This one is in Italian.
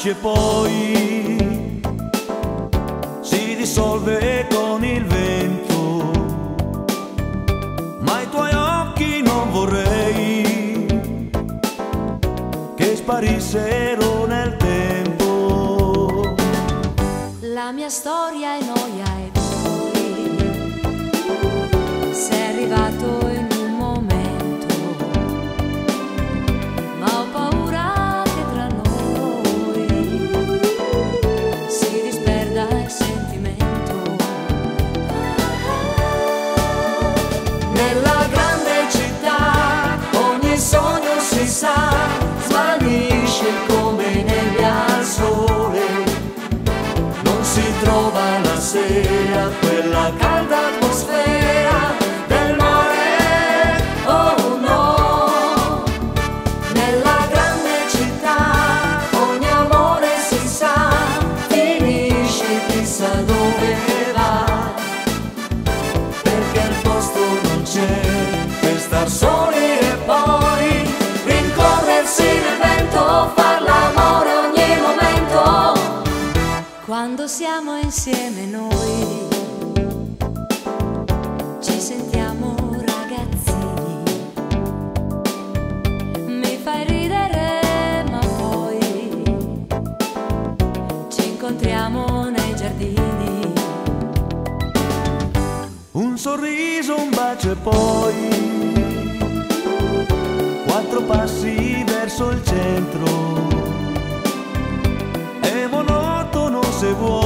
nasce e poi si dissolve con il vento, ma i tuoi occhi non vorrei che sparissero nel tempo. La mia storia è noia e poi sei arrivato in un momento, ma ho paura che tra noi si disperda il sentimento. Nella grande città ogni sogno si sa svanisce come nebbia al sole. Non si trova la sera quella calda atmosfera del mare, oh no. Nella grande città ogni amore si sa finisce chissà dove va, perché il posto non c'è per star soli e poi rincorrersi nel vento, far l'amore ogni momento. Quando siamo insieme noi ci sentiamo ragazzini, mi fai ridere ma poi ci incontriamo nei giardini. Un sorriso, un bacio e poi 4 passi verso il centro. È monotono se vuoi